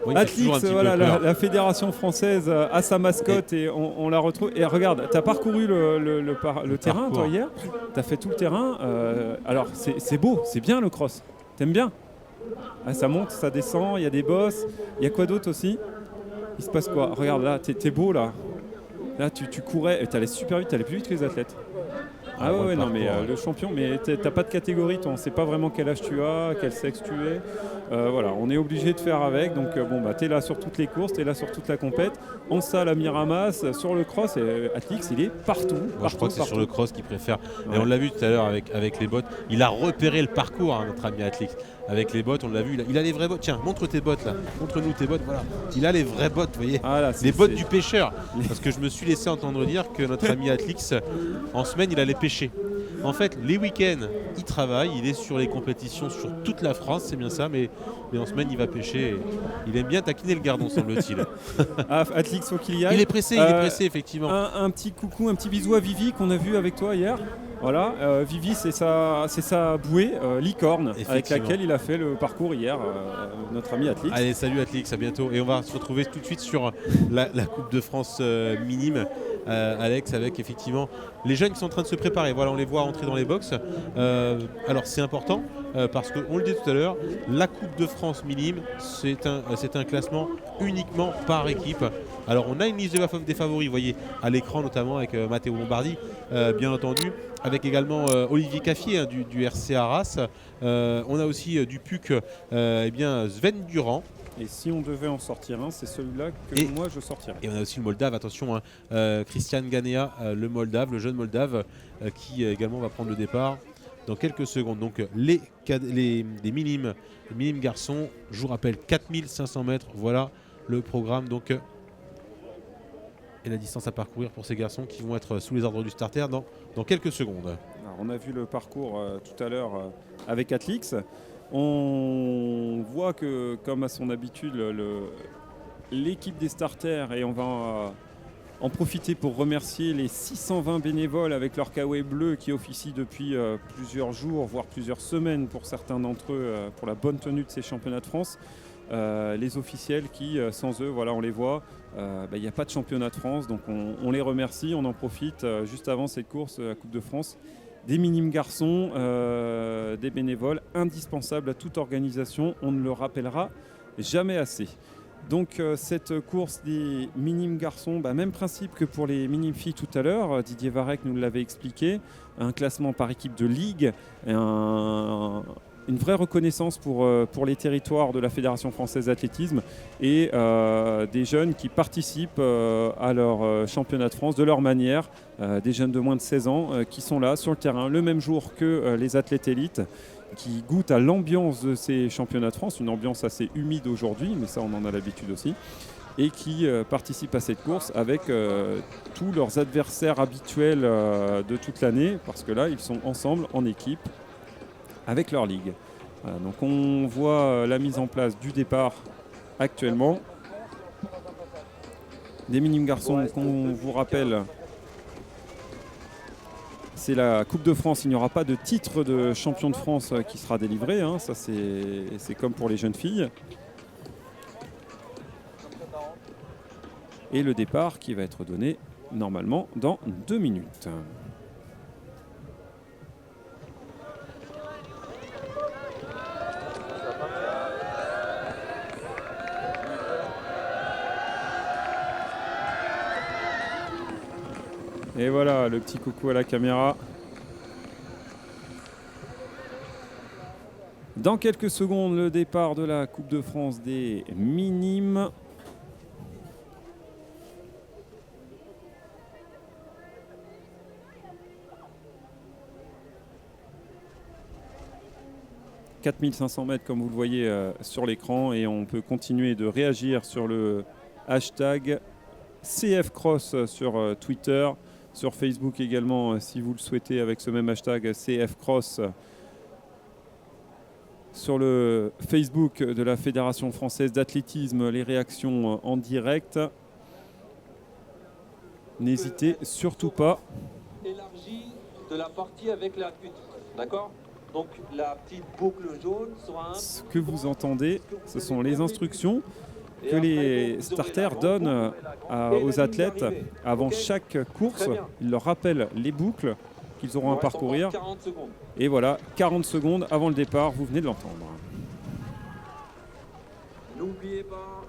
Moi, il me fait toujours un Atlix, petit voilà, peu peur. la fédération française a sa mascotte et on la retrouve. Et regarde, tu as parcouru le terrain, toi, parcours. hier. Tu as fait tout le terrain. Alors, c'est beau, c'est bien le cross. T'aimes bien? Ah, ça monte, ça descend, il y a des bosses. Il y a quoi d'autre aussi? Il se passe quoi? Regarde, là, t'es beau, là. Là, tu courais, et t'allais super vite, t'allais plus vite que les athlètes. Ah Moi, le ouais, non, mais parcours, le champion, mais t'as pas de catégorie, toi, on sait pas vraiment quel âge tu as, quel sexe tu es. Voilà, on est obligé de faire avec. Donc, bon, bah, t'es là sur toutes les courses, t'es là sur toute la compète. En salle à Miramas, sur le cross, et Atlix, il est partout. moi, je crois que c'est sur le partout. cross qu'il préfère. Et Ouais. on l'a vu tout à l'heure avec les bottes. Il a repéré le parcours, hein, notre ami Atlix. Avec les bottes, on l'a vu. Il a les vraies bottes. Tiens, montre tes bottes là. Montre-nous tes bottes. Voilà. Il a les vraies bottes, vous voyez. Ah, là, Les bottes du pêcheur. Parce que je me suis laissé entendre dire que notre ami Atlix, en semaine, il allait pêcher. En fait, les week-ends, il travaille, il est sur les compétitions sur toute la France, c'est bien ça, mais en semaine, il va pêcher. Il aime bien taquiner le gardon, semble-t-il. Ah, Atlix, faut qu'il y aille. Il est pressé, effectivement. Un petit coucou, un petit bisou à Vivi qu'on a vu avec toi hier. Voilà, Vivi, c'est sa bouée, licorne, avec laquelle il a fait le parcours hier, notre ami Atlix. Allez, salut Atlix, à bientôt. Et on va se retrouver tout de suite sur la Coupe de France minime. Alex, avec effectivement les jeunes qui sont en train de se préparer. Voilà, on les voit entrer dans les box. Alors c'est important parce qu'on le dit tout à l'heure, la Coupe de France minime, c'est un classement uniquement par équipe. Alors on a une liste des favoris, vous voyez, à l'écran notamment avec Matteo Bombardi, bien entendu, avec également Olivier Caffier, hein, du RC Arras. On a aussi du PUC, Sven Durand. Et si on devait en sortir un, c'est celui-là que moi je sortirais. Et on a aussi le Moldave, attention, hein, Christian Ganea, le Moldave, le jeune Moldave, qui également va prendre le départ dans quelques secondes. Donc les minimes garçons, je vous rappelle 4500 mètres, voilà le programme. Donc, et la distance à parcourir pour ces garçons qui vont être sous les ordres du starter dans quelques secondes. Alors, on a vu le parcours tout à l'heure avec Atlix. On voit que, comme à son habitude, l'équipe des starters, et on va en profiter pour remercier les 620 bénévoles avec leur kawaii bleu qui officient depuis plusieurs jours, voire plusieurs semaines pour certains d'entre eux, pour la bonne tenue de ces championnats de France. Les officiels qui, sans eux, voilà, on les voit, il n'y a pas de championnat de France, donc on les remercie. On en profite juste avant cette course, la Coupe de France. Des minimes garçons, des bénévoles indispensables à toute organisation, on ne le rappellera jamais assez. Donc cette course des minimes garçons, même principe que pour les minimes filles tout à l'heure, Didier Varec nous l'avait expliqué, un classement par équipe de ligue, une vraie reconnaissance pour les territoires de la Fédération française d'athlétisme et des jeunes qui participent à leur championnat de France de leur manière, des jeunes de moins de 16 ans qui sont là sur le terrain le même jour que les athlètes élites, qui goûtent à l'ambiance de ces championnats de France, une ambiance assez humide aujourd'hui, mais ça on en a l'habitude aussi, et qui participent à cette course avec tous leurs adversaires habituels de toute l'année, parce que là ils sont ensemble en équipe avec leur ligue. Voilà, donc on voit la mise en place du départ actuellement. Des minimes garçons qu'on vous rappelle, c'est la Coupe de France. Il n'y aura pas de titre de champion de France qui sera délivré, hein. Ça c'est comme pour les jeunes filles. Et le départ qui va être donné normalement dans 2 minutes. Et voilà, le petit coucou à la caméra. Dans quelques secondes, le départ de la Coupe de France des minimes. « 4500 mètres comme vous le voyez sur l'écran, et on peut continuer de réagir sur le hashtag CFCross sur Twitter, sur Facebook également si vous le souhaitez avec ce même hashtag CFCross, sur le Facebook de la Fédération française d'athlétisme, les réactions en direct. N'hésitez surtout pas. Élargie de la partie avec la hutte, d'accord? Donc la petite boucle jaune sera un... Ce que vous entendez, ce sont les instructions que les starters donnent aux athlètes avant chaque course. Ils leur rappellent les boucles qu'ils auront à parcourir. Et voilà, 40 secondes avant le départ, vous venez de l'entendre. N'oubliez pas,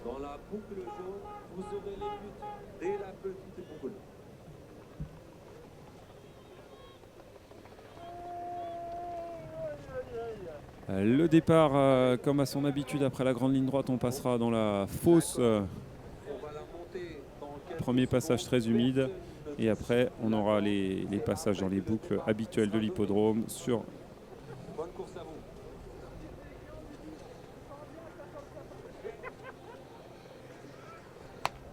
dans la boucle jaune, vous aurez les buts dès la petite boucle. Le départ, comme à son habitude, après la grande ligne droite, on passera dans la fosse. Premier passage très humide. Et après, on aura les passages dans les boucles habituelles de l'hippodrome sur... Bonne course à vous.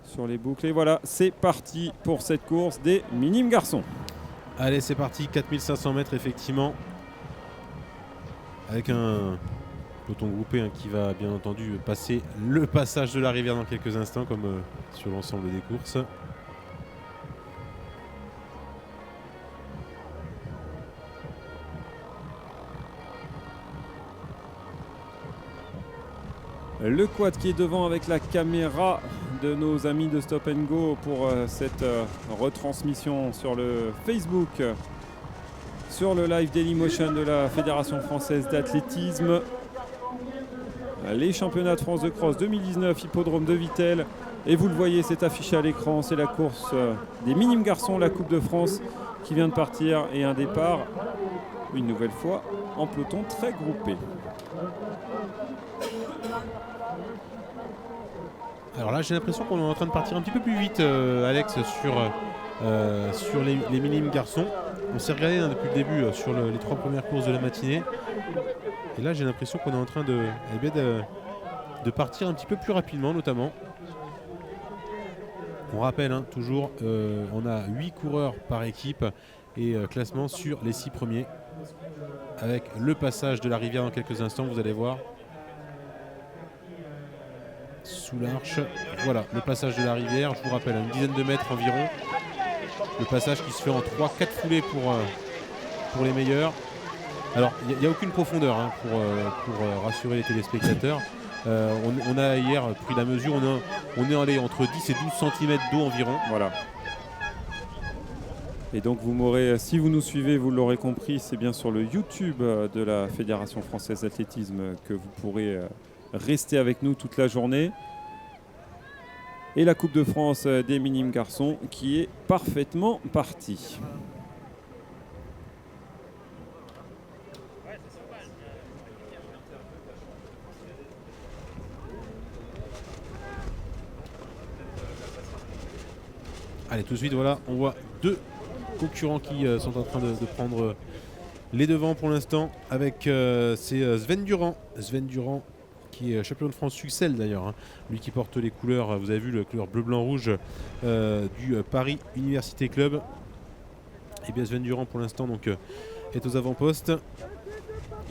Sur les boucles. Et voilà, c'est parti pour cette course des minimes garçons. Allez, c'est parti, 4500 mètres effectivement. Avec un peloton groupé qui va bien entendu passer le passage de la rivière dans quelques instants, comme sur l'ensemble des courses. Le quad qui est devant avec la caméra de nos amis de Stop & Go pour cette retransmission sur le Facebook, sur le live Dailymotion de la Fédération Française d'Athlétisme. Les championnats de France de cross 2019, hippodrome de Vittel. Et vous le voyez, c'est affiché à l'écran, c'est la course des minimes garçons, la Coupe de France qui vient de partir et un départ, une nouvelle fois, en peloton très groupé. Alors là, j'ai l'impression qu'on est en train de partir un petit peu plus vite, Alex, sur les minimes garçons. On s'est regardé depuis le début sur les 3 premières courses de la matinée. Et là, j'ai l'impression qu'on est en train de partir un petit peu plus rapidement, notamment. On rappelle, toujours, on a 8 coureurs par équipe et classement sur les 6 premiers. Avec le passage de la rivière dans quelques instants, vous allez voir. Sous l'arche, voilà le passage de la rivière, je vous rappelle, à une dizaine de mètres environ. Le passage qui se fait en 3-4 foulées pour les meilleurs. Alors il n'y a aucune profondeur pour rassurer les téléspectateurs. On a hier pris la mesure, on est allé entre 10 et 12 cm d'eau environ. Voilà. Et donc vous m'aurez, si vous nous suivez, vous l'aurez compris, c'est bien sur le YouTube de la Fédération Française d'Athlétisme que vous pourrez rester avec nous toute la journée. Et la Coupe de France des minimes garçons qui est parfaitement partie. Allez, tout de suite, voilà, on voit 2 concurrents qui sont en train de prendre les devants pour l'instant avec c'est Sven Durand. Sven Durand qui est champion de France Succel d'ailleurs, lui qui porte les couleurs, vous avez vu le couleur bleu-blanc-rouge du Paris Université Club. Et bien Sven Durand pour l'instant donc est aux avant-postes.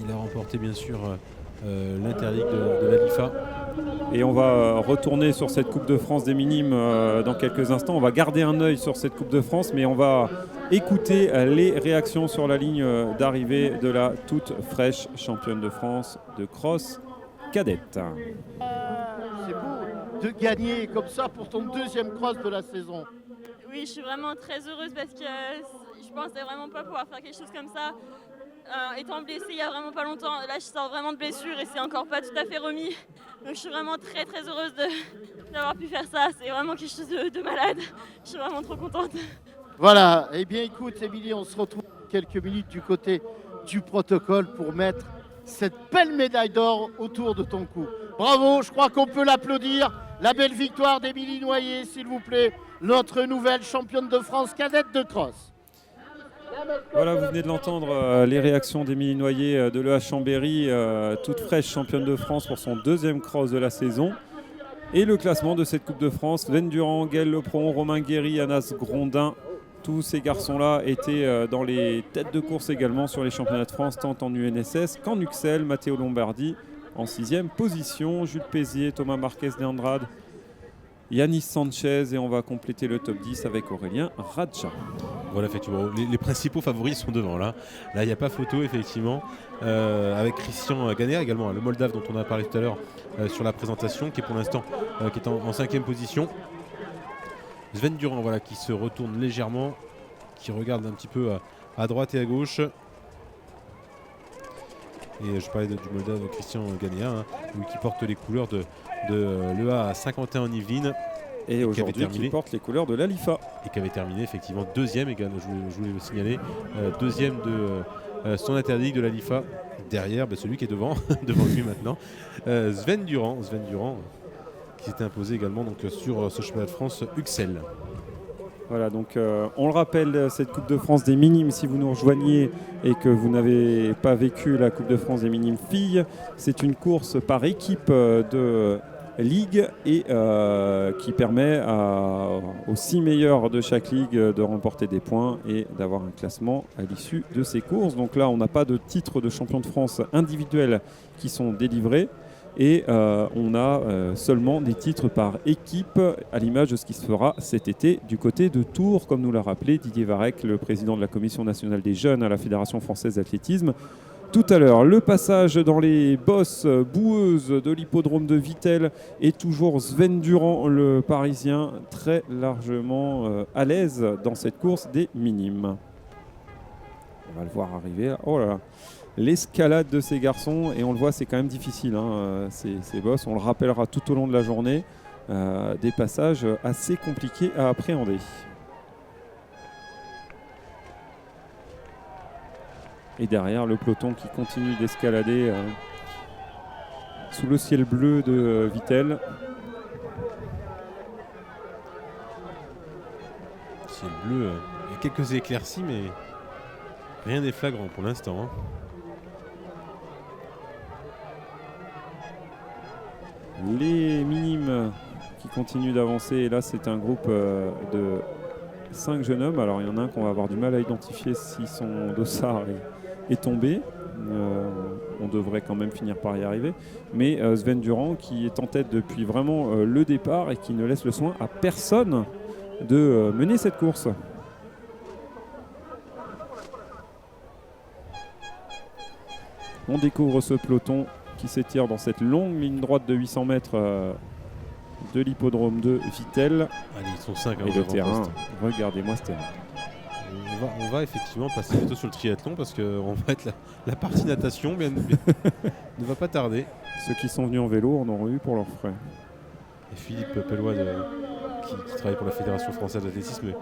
Il a remporté bien sûr l'interdict de la LIFA. Et on va retourner sur cette Coupe de France des minimes dans quelques instants. On va garder un œil sur cette Coupe de France, mais on va écouter les réactions sur la ligne d'arrivée de la toute fraîche championne de France de cross cadette. C'est beau de gagner comme ça pour ton 2e cross de la saison. Oui, je suis vraiment très heureuse parce que je pensais vraiment pas pouvoir faire quelque chose comme ça. Étant blessée il y a vraiment pas longtemps, là je sors vraiment de blessure et c'est encore pas tout à fait remis. Donc je suis vraiment très très heureuse d'avoir pu faire ça. C'est vraiment quelque chose de malade. Je suis vraiment trop contente. Voilà, eh bien écoute Émilie, on se retrouve quelques minutes du côté du protocole pour mettre cette belle médaille d'or autour de ton cou. Bravo, je crois qu'on peut l'applaudir. La belle victoire d'Émilie Noyer, s'il vous plaît, notre nouvelle championne de France cadette de cross. Voilà, vous venez de l'entendre, les réactions d'Émilie Noyer de l'EH Chambéry, toute fraîche championne de France pour son 2e cross de la saison. Et le classement de cette Coupe de France, Sven Durand, Gaël Lepron, Romain Guéry, Anas Grondin. Tous ces garçons-là étaient dans les têtes de course également sur les championnats de France, tant en UNSS qu'en UXL. Matteo Lombardi en 6e position, Jules Pézier, Thomas Marquez d'Andrade, Yanis Sanchez et on va compléter le top 10 avec Aurélien Radja. Voilà, effectivement, les principaux favoris sont devant là. Là, il n'y a pas photo, effectivement, avec Christian Ganea également, le Moldave dont on a parlé tout à l'heure sur la présentation, qui est pour l'instant qui est en 5e position. Sven Durand, voilà, qui se retourne légèrement, qui regarde un petit peu à droite et à gauche. Et je parlais du Moldave Christian Ganea, hein, qui porte les couleurs de l'EA 51 en Yvelines. Et aujourd'hui qui porte les couleurs de l'Alifa. Et qui avait terminé effectivement deuxième, également, je voulais le signaler, deuxième de son interdit de l'Alifa. Derrière celui qui est devant, devant lui maintenant, Sven Durand, qui s'était imposé également donc, sur ce championnat de France UXL. Voilà, donc on le rappelle, cette Coupe de France des minimes, si vous nous rejoignez et que vous n'avez pas vécu la Coupe de France des minimes filles, c'est une course par équipe de ligue et qui permet aux 6 meilleurs de chaque ligue de remporter des points et d'avoir un classement à l'issue de ces courses. Donc là, on n'a pas de titre de champion de France individuels qui sont délivrés. Et on a seulement des titres par équipe, à l'image de ce qui se fera cet été du côté de Tours, comme nous l'a rappelé Didier Varec, le président de la Commission nationale des jeunes à la Fédération française d'athlétisme. Tout à l'heure, le passage dans les bosses boueuses de l'hippodrome de Vittel est toujours Sven Durand, le Parisien, très largement à l'aise dans cette course des minimes. On va le voir arriver. Oh là là. L'escalade de ces garçons, et on le voit, c'est quand même difficile, hein, ces bosses. On le rappellera tout au long de la journée. Des passages assez compliqués à appréhender. Et derrière, le peloton qui continue d'escalader sous le ciel bleu de Vittel. Ciel bleu, il y a quelques éclaircies, mais rien n'est flagrant pour l'instant. Hein. Les minimes qui continuent d'avancer. Et là, c'est un groupe de 5 jeunes hommes. Alors, il y en a un qu'on va avoir du mal à identifier si son dossard est tombé. On devrait quand même finir par y arriver. Mais Sven Durand qui est en tête depuis vraiment le départ et qui ne laisse le soin à personne de mener cette course. On découvre ce peloton qui s'étire dans cette longue ligne droite de 800 mètres de l'hippodrome de Vittel. Allez, ils sont 5 et le terrain, regardez-moi ce terrain. On va effectivement passer bientôt sur le triathlon parce qu'on va être la partie natation bien, ne va pas tarder. Ceux qui sont venus en vélo en auront eu pour leurs frais. Et Philippe Pellois qui travaille pour la Fédération française d'athlétisme,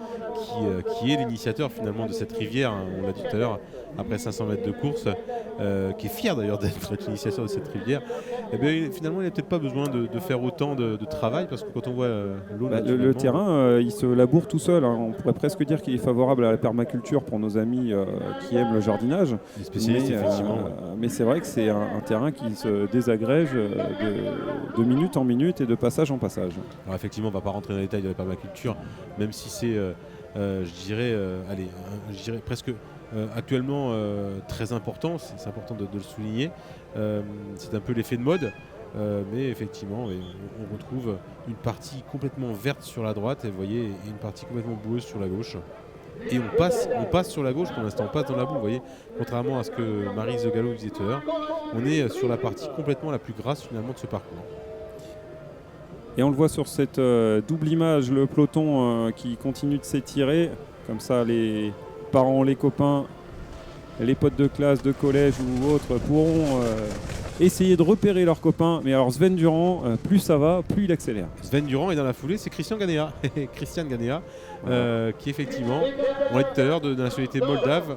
qui est l'initiateur finalement de cette rivière, hein, on l'a dit tout à l'heure, après 500 mètres de course, qui est fier d'ailleurs d'être l'initiateur de cette rivière. Et bien, finalement, il n'a peut-être pas besoin de faire autant de travail, parce que quand on voit l'eau... le terrain, il se laboure tout seul. Hein. On pourrait presque dire qu'il est favorable à la permaculture pour nos amis qui aiment le jardinage. Les spécialistes, effectivement. Mais c'est vrai que c'est un terrain qui se désagrège de minute en minute et de passage en passage. Alors effectivement, on ne va pas rentrer dans les détails de la permaculture, même si c'est, je dirais presque actuellement très important, c'est important de le souligner. C'est un peu l'effet de mode, mais effectivement, on retrouve une partie complètement verte sur la droite, et vous voyez, et une partie complètement boueuse sur la gauche. Et on passe sur la gauche pour l'instant, on passe dans la boue, vous voyez, contrairement à ce que Marie Zegallo disait tout à l'heure, on est sur la partie complètement la plus grasse finalement de ce parcours. Et on le voit sur cette double image, le peloton qui continue de s'étirer. Comme ça, les parents, les copains, les potes de classe, de collège ou autres pourront essayer de repérer leurs copains. Mais alors Sven Durand, plus ça va, plus il accélère. Sven Durand est dans la foulée, c'est Christian Ganea. Christian Ganea, qui effectivement, on l'a dit tout à l'heure, de nationalité moldave.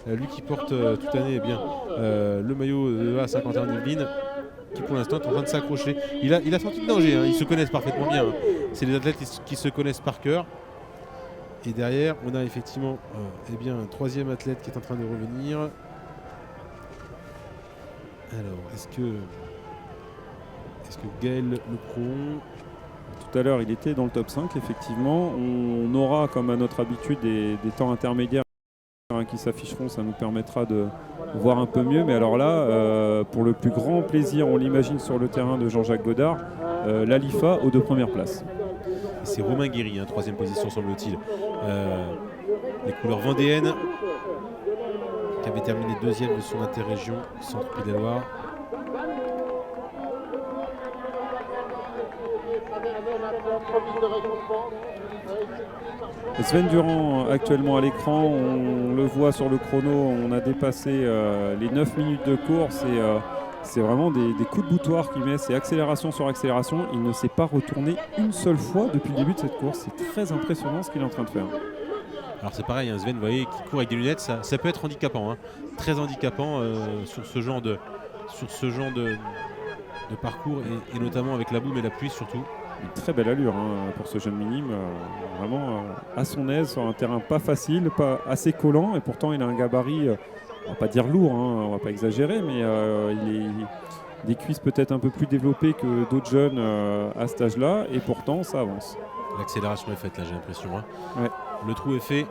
Lui qui porte toute l'année le maillot de la 51 Yvelines, qui pour l'instant est en train de s'accrocher. Il a senti le danger, hein. Ils se connaissent parfaitement bien. Hein. C'est des athlètes qui se connaissent par cœur. Et derrière, on a effectivement un troisième athlète qui est en train de revenir. Alors, est-ce que Gaël Lepron... Tout à l'heure, il était dans le top 5, effectivement. On aura, comme à notre habitude, des temps intermédiaires qui s'afficheront. Ça nous permettra de voir un peu mieux. Mais alors là, pour le plus grand plaisir, on l'imagine sur le terrain de Jean-Jacques Godard, l'Alifa aux 2 premières places. C'est Romain Guéry, hein, 3e position semble-t-il. Les couleurs vendéennes, qui avait terminé 2e de son interrégion, Centre-Pays de la Loire. Sven Durand actuellement à l'écran, on le voit sur le chrono, on a dépassé les 9 minutes de course et c'est vraiment des coups de boutoir qu'il met, c'est accélération sur accélération. Il ne s'est pas retourné une seule fois depuis le début de cette course, c'est très impressionnant ce qu'il est en train de faire. Alors c'est pareil, hein, Sven, vous voyez, qui court avec des lunettes, ça peut être handicapant, hein, très handicapant sur ce genre de parcours et notamment avec la boue et la pluie surtout. Une très belle allure hein, pour ce jeune minime, vraiment à son aise sur un terrain pas facile, pas assez collant et pourtant il a un gabarit, on va pas dire lourd, hein, on va pas exagérer, mais il est des cuisses peut-être un peu plus développées que d'autres jeunes à cet âge-là et pourtant ça avance. L'accélération est faite là, j'ai l'impression. Hein. Ouais. Le trou est fait.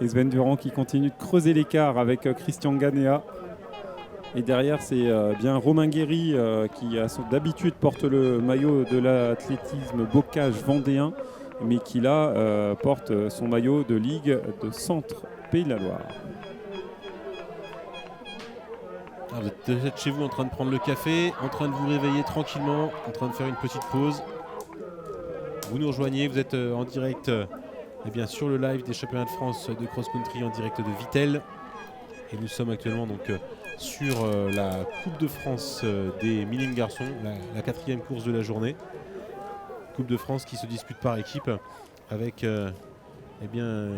Et Sven Durand qui continue de creuser l'écart avec Christian Ganea. Et derrière, c'est bien Romain Guéry qui, d'habitude, porte le maillot de l'athlétisme bocage vendéen, mais qui là porte son maillot de Ligue de Centre Pays de la Loire. Ah, vous êtes peut-être chez vous en train de prendre le café, en train de vous réveiller tranquillement, en train de faire une petite pause. Vous nous rejoignez, vous êtes en direct eh bien, sur le live des championnats de France de cross-country en direct de Vittel. Et nous sommes actuellement donc sur la Coupe de France des minimes garçons, la 4e course de la journée. Coupe de France qui se dispute par équipe avec eh bien,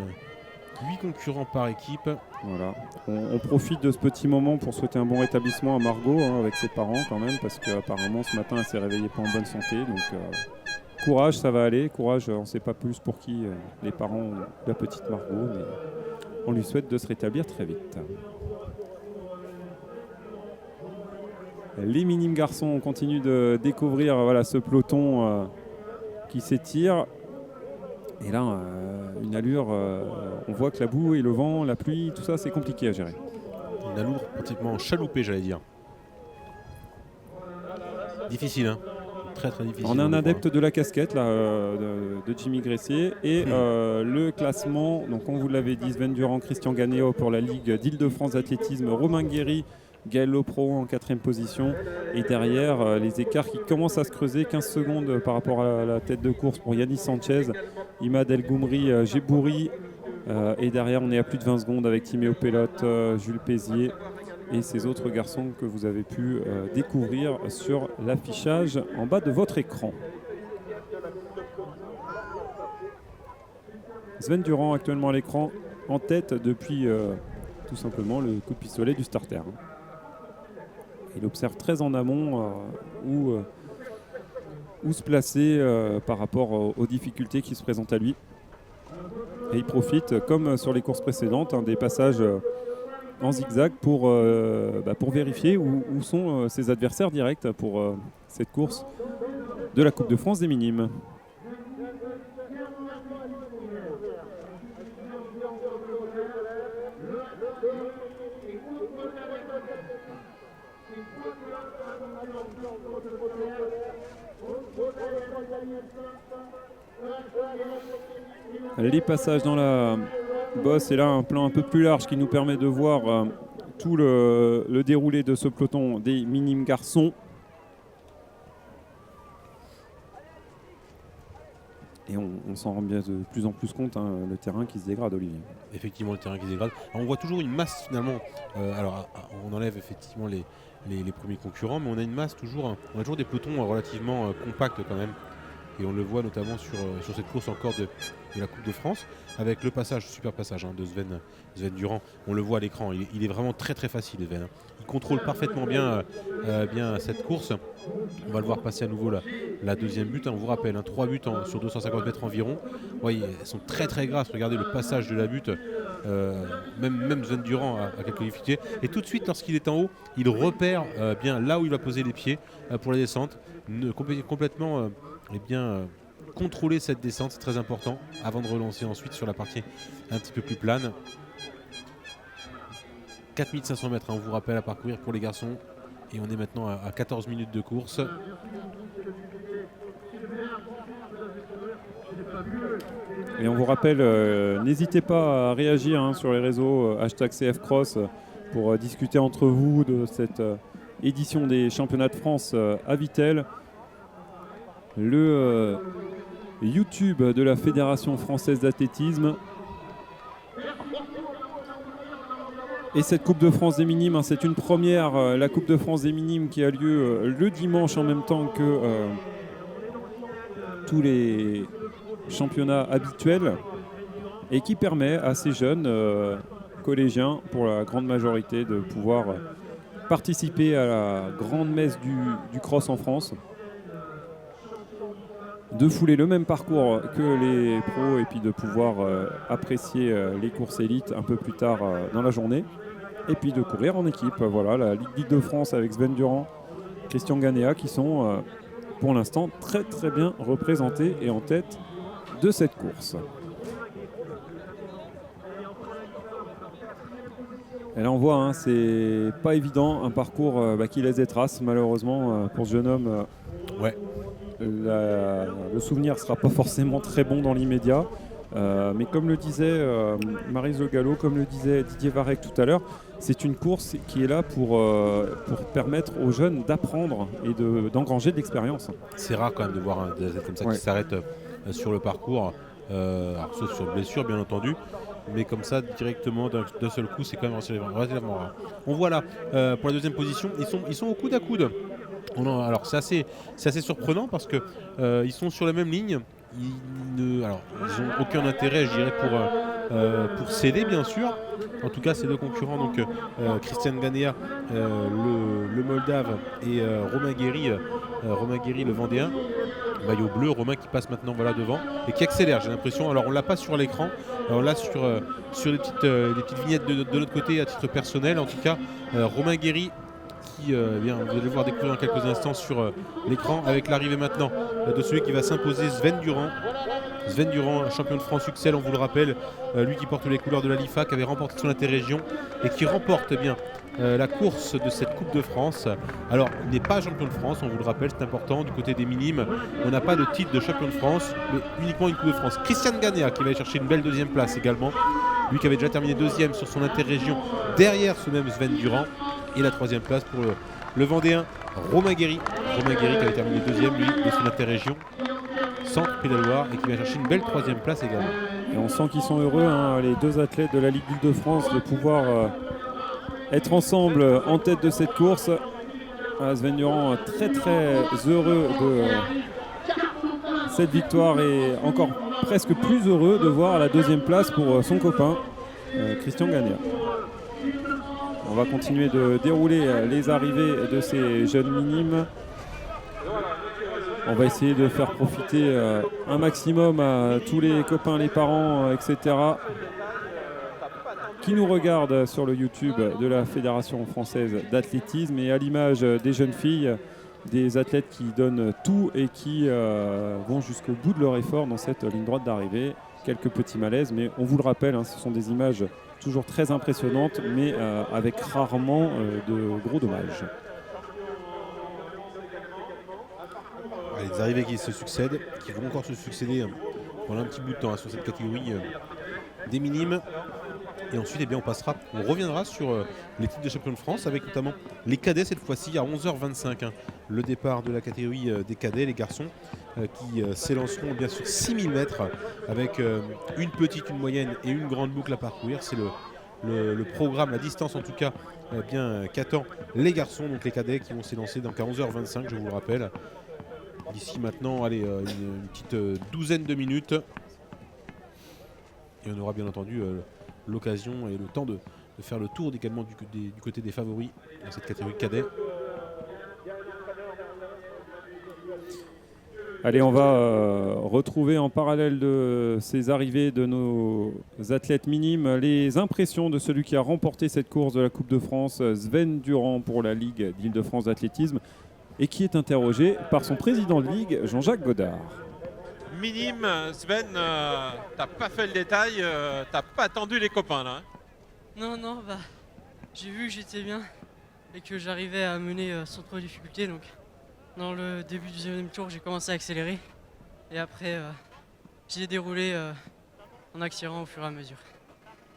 8 concurrents par équipe. Voilà. On profite de ce petit moment pour souhaiter un bon rétablissement à Margot hein, avec ses parents quand même, parce qu'apparemment ce matin elle s'est réveillée pas en bonne santé. Donc courage, ça va aller. Courage, on ne sait pas plus pour qui les parents de la petite Margot, mais on lui souhaite de se rétablir très vite. Les minimes garçons, on continue de découvrir voilà, ce peloton qui s'étire. Et là, une allure, on voit que la boue et le vent, la pluie, tout ça, c'est compliqué à gérer. Une allure pratiquement chaloupée, j'allais dire. Difficile, hein. Très très difficile. On a un adepte de la casquette là, de Jimmy Gressier. Et le classement, donc on vous l'avait dit, Sven Durand, Christian Ganea pour la Ligue d'Île-de-France d'athlétisme, Romain Guéry, Gaël Lopro en 4e position. Et derrière, les écarts qui commencent à se creuser. 15 secondes par rapport à la tête de course pour Yanis Sanchez, Imad El Goumri, Gébouri. Et derrière, on est à plus de 20 secondes avec Timéo Pelote, Jules Pézier et ces autres garçons que vous avez pu découvrir sur l'affichage en bas de votre écran. Sven Durand actuellement à l'écran en tête depuis tout simplement le coup de pistolet du starter. Il observe très en amont où se placer par rapport aux difficultés qui se présentent à lui. Et il profite, comme sur les courses précédentes, des passages en zigzag pour vérifier où sont ses adversaires directs pour cette course de la Coupe de France des minimes. Les passages dans la bosse et là un plan un peu plus large qui nous permet de voir tout le déroulé de ce peloton des minimes garçons. Et on s'en rend bien de plus en plus compte, le terrain qui se dégrade, Olivier. Effectivement, le terrain qui se dégrade. Alors, on voit toujours une masse finalement. Alors on enlève effectivement les premiers concurrents, mais on a une masse toujours. On a toujours des pelotons relativement compacts quand même. Et on le voit notamment sur cette course encore de la Coupe de France, avec le passage, super passage de Sven Durand. On le voit à l'écran, il est vraiment très très facile, Sven. Il contrôle parfaitement bien cette course. On va le voir passer à nouveau la deuxième butte. On vous rappelle, 3 buts sur 250 mètres environ. Ouais, elles sont très très grasses. Regardez le passage de la butte. Même Sven Durand a quelques difficultés. Et tout de suite, lorsqu'il est en haut, il repère bien là où il va poser les pieds pour la descente. Complètement contrôler cette descente, c'est très important avant de relancer ensuite sur la partie un petit peu plus plane. 4500 mètres, on vous rappelle, à parcourir pour les garçons Et on est maintenant à 14 minutes de course. Et on vous rappelle, n'hésitez pas à réagir sur les réseaux #CFCross pour discuter entre vous de cette édition des championnats de France à Vittel. Le YouTube de la Fédération française d'athlétisme. Et cette Coupe de France des minimes, c'est une première, la Coupe de France des minimes qui a lieu le dimanche en même temps que tous les championnats habituels et qui permet à ces jeunes collégiens, pour la grande majorité, de pouvoir participer à la grande messe du cross en France, de fouler le même parcours que les pros et puis de pouvoir apprécier les courses élites un peu plus tard dans la journée et puis de courir en équipe. Voilà, la Ligue d'Île-de-France avec Sven Durand, Christian Ganea qui sont pour l'instant très très bien représentés et en tête de cette course. Et là on voit, c'est pas évident, un parcours qui laisse des traces malheureusement pour ce jeune homme. Ouais. Le souvenir ne sera pas forcément très bon dans l'immédiat, mais comme le disait Maryse Le Gallo, comme le disait Didier Varec tout à l'heure, c'est une course qui est là pour permettre aux jeunes d'apprendre et d'engranger de l'expérience. C'est rare quand même de voir des athlètes comme ça qui s'arrêtent sur le parcours, alors, sauf sur blessure bien entendu, mais comme ça directement d'un seul coup, c'est quand même relativement rare. On voit là pour la deuxième position, ils sont au coude à coude. Alors c'est assez surprenant parce que ils sont sur la même ligne. Ils n'ont aucun intérêt, je dirais, pour céder, bien sûr. En tout cas, ces deux concurrents, donc Christian Ganea, le Moldave, et Romain Guéry, le Vendéen, maillot bleu. Romain qui passe maintenant devant et qui accélère, j'ai l'impression. Alors on l'a pas sur l'écran, on l'a sur les petites vignettes de notre côté à titre personnel. En tout cas, Romain Guéry qui, vous allez voir découvrir dans quelques instants sur l'écran, avec l'arrivée maintenant de celui qui va s'imposer, Sven Durand. Sven Durand, champion de France UXL, on vous le rappelle, lui qui porte les couleurs de la LIFA, qui avait remporté son interrégion et qui remporte la course de cette Coupe de France. Alors, il n'est pas champion de France, on vous le rappelle, c'est important. Du côté des minimes, on n'a pas de titre de champion de France, mais uniquement une Coupe de France. Christian Ganea qui va aller chercher une belle deuxième place également. Lui qui avait déjà terminé deuxième sur son interrégion derrière ce même Sven Durand. Et la troisième place pour le Vendéen Romain Guéry. Romain Guéry qui avait terminé deuxième, lui, de son interrégion Centre Pays de la Loire, et qui va chercher une belle troisième place également. Et on sent qu'ils sont heureux, les deux athlètes de la Ligue d'Île-de-France, de pouvoir être ensemble en tête de cette course. Sven Durand très très heureux de cette victoire et encore presque plus heureux de voir la deuxième place pour son copain Christian Ganea. On va continuer de dérouler les arrivées de ces jeunes minimes. On va essayer de faire profiter un maximum à tous les copains, les parents, etc. qui nous regardent sur le YouTube de la Fédération française d'athlétisme, et à l'image des jeunes filles, des athlètes qui donnent tout et qui vont jusqu'au bout de leur effort dans cette ligne droite d'arrivée. Quelques petits malaises, mais on vous le rappelle, ce sont des images toujours très impressionnantes, mais avec rarement de gros dommages. Les arrivées qui se succèdent, qui vont encore se succéder pendant un petit bout de temps sur cette catégorie des minimes. Et ensuite, on reviendra sur les titres de champion de France, avec notamment les cadets cette fois-ci à 11h25. Le départ de la catégorie des cadets, les garçons, qui s'élanceront bien sûr 6000 mètres avec une petite, une moyenne et une grande boucle à parcourir. C'est le programme, la distance en tout cas, qu'attend les garçons, donc les cadets qui vont s'élancer donc à 11h25, je vous le rappelle. D'ici maintenant, une petite douzaine de minutes. Et on aura bien entendu l'occasion et le temps de faire le tour également du côté des favoris dans cette catégorie cadet. Allez, on va retrouver en parallèle de ces arrivées de nos athlètes minimes les impressions de celui qui a remporté cette course de la Coupe de France, Sven Durand, pour la Ligue d'Île-de-France d'athlétisme, et qui est interrogé par son président de Ligue, Jean-Jacques Godard. Minime, Sven, t'as pas fait le détail, t'as pas attendu les copains là. Non, j'ai vu que j'étais bien. et que j'arrivais à mener sans trop de difficulté. Donc dans le début du deuxième tour, j'ai commencé à accélérer et après j'ai déroulé en accélérant au fur et à mesure.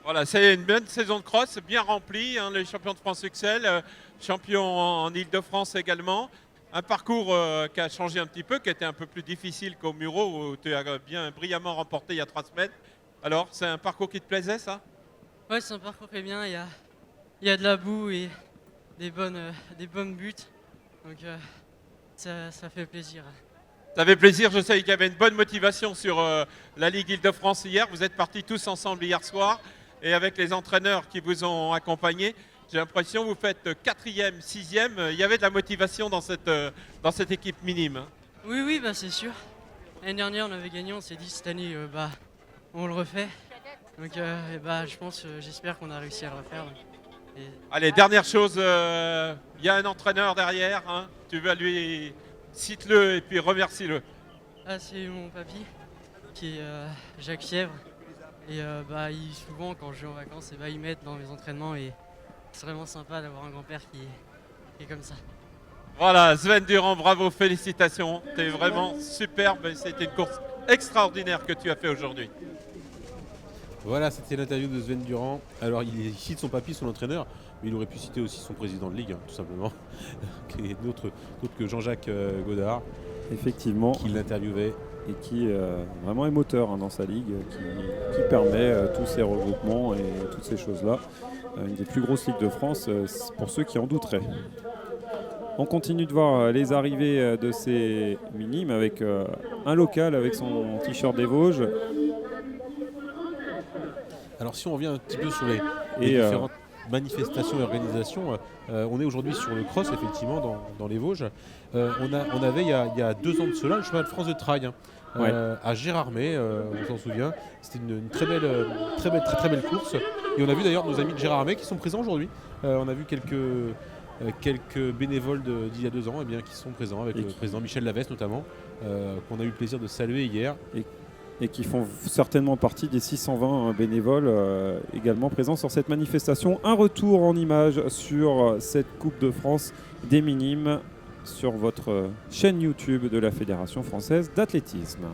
Voilà, c'est une bonne saison de cross, bien remplie. Hein, les champions de France excellent, champion en Ile-de-France également. Un parcours qui a changé un petit peu, qui était un peu plus difficile qu'au Muro, où tu as bien brillamment remporté il y a 3 semaines. Alors, c'est un parcours qui te plaisait, ça? Ouais, c'est un parcours qui est bien. Il y a de la boue et des bonnes buts. Donc ça fait plaisir. Ça fait plaisir, je sais qu'il y avait une bonne motivation sur la Ligue Île-de-France hier. Vous êtes partis tous ensemble hier soir et avec les entraîneurs qui vous ont accompagnés. J'ai l'impression que vous faites 4e, 6e. Il y avait de la motivation dans cette équipe minime. Oui, bah, c'est sûr. L'année dernière, on avait gagné, on s'est dit cette année, on le refait. Donc j'espère qu'on a réussi à le refaire. Allez, dernière chose, il y a un entraîneur derrière. Hein. Tu vas lui... Cite-le et puis remercie-le. Ah, c'est mon papy, qui est Jacques Fièvre. Et souvent, quand je vais en vacances, il m'aide dans mes entraînements. Et c'est vraiment sympa d'avoir un grand-père qui est comme ça. Voilà, Sven Durand, bravo, félicitations. T'es vraiment superbe. C'était une course extraordinaire que tu as fait aujourd'hui. Voilà, c'était l'interview de Sven Durand. Alors, il cite son papy, son entraîneur, mais il aurait pu citer aussi son président de ligue, hein, tout simplement, qui est d'autres que Jean-Jacques Godard. Effectivement. Qui l'interviewait. Et qui vraiment est moteur dans sa ligue, qui permet tous ces regroupements et toutes ces choses-là. Une des plus grosses ligues de France, pour ceux qui en douteraient. On continue de voir les arrivées de ces minimes avec un local avec son t-shirt des Vosges. Alors si on revient un petit peu sur les différentes manifestations et organisations, on est aujourd'hui sur le cross effectivement dans les Vosges. On avait il y a 2 ans de cela le championnat de France de trail à Gérardmer, on s'en souvient. C'était une très belle course. Et on a vu d'ailleurs nos amis de Gérardmer qui sont présents aujourd'hui. On a vu quelques bénévoles d'il y a 2 ans qui sont présents avec le président Michel Lavesse notamment, qu'on a eu le plaisir de saluer hier. Et qui font certainement partie des 620 bénévoles également présents sur cette manifestation. Un retour en images sur cette Coupe de France des minimes sur votre chaîne YouTube de la Fédération française d'athlétisme.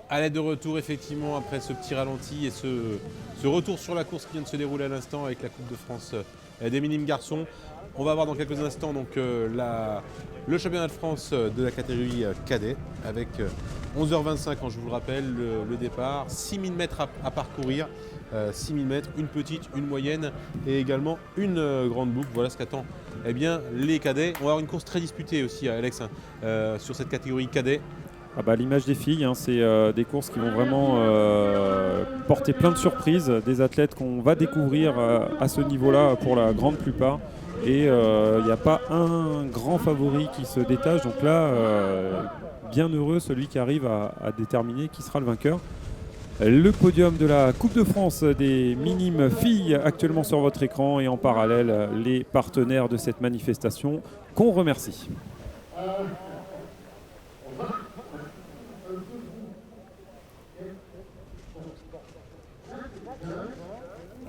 Allez, de retour effectivement après ce petit ralenti et ce retour sur la course qui vient de se dérouler à l'instant avec la Coupe de France des minimes garçons. On va voir dans quelques instants donc, le championnat de France de la catégorie cadet avec 11h25 quand je vous le rappelle le départ, 6000 mètres à parcourir, 6000 mètres, une petite, une moyenne et également une grande boucle. Voilà ce qu'attend les cadets. On va avoir une course très disputée aussi Alex sur cette catégorie cadet. L'image des filles, c'est des courses qui vont vraiment porter plein de surprises, des athlètes qu'on va découvrir à ce niveau-là pour la grande plupart. Et il n'y a pas un grand favori qui se détache. Donc là, bien heureux celui qui arrive à déterminer qui sera le vainqueur. Le podium de la Coupe de France des minimes filles actuellement sur votre écran et en parallèle les partenaires de cette manifestation qu'on remercie.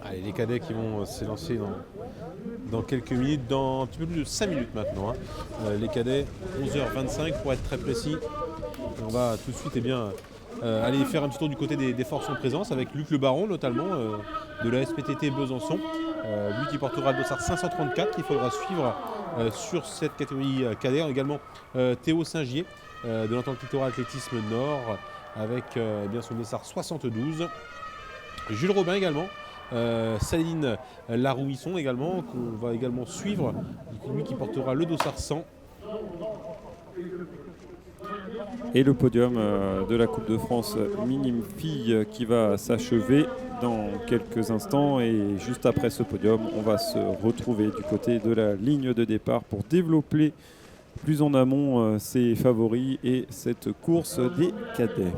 Allez, les cadets qui vont s'élancer dans quelques minutes, dans un petit peu plus de 5 minutes maintenant. Les cadets, 11h25 pour être très précis. Et on va tout de suite aller faire un petit tour du côté des forces en présence avec Luc Le Baron notamment de la SPTT Besançon. Lui qui portera le dossard 534 qu'il faudra suivre sur cette catégorie cadet. Également Théo Saint-Gier de l'entente littoral athlétisme nord avec son dossard 72. Jules Robin également. Saline Larouisson également qu'on va également suivre, lui qui portera le dossard 100. Et le podium de la Coupe de France minime filles qui va s'achever dans quelques instants. Et juste après ce podium, on va se retrouver du côté de la ligne de départ pour développer plus en amont ses favoris et cette course des cadets.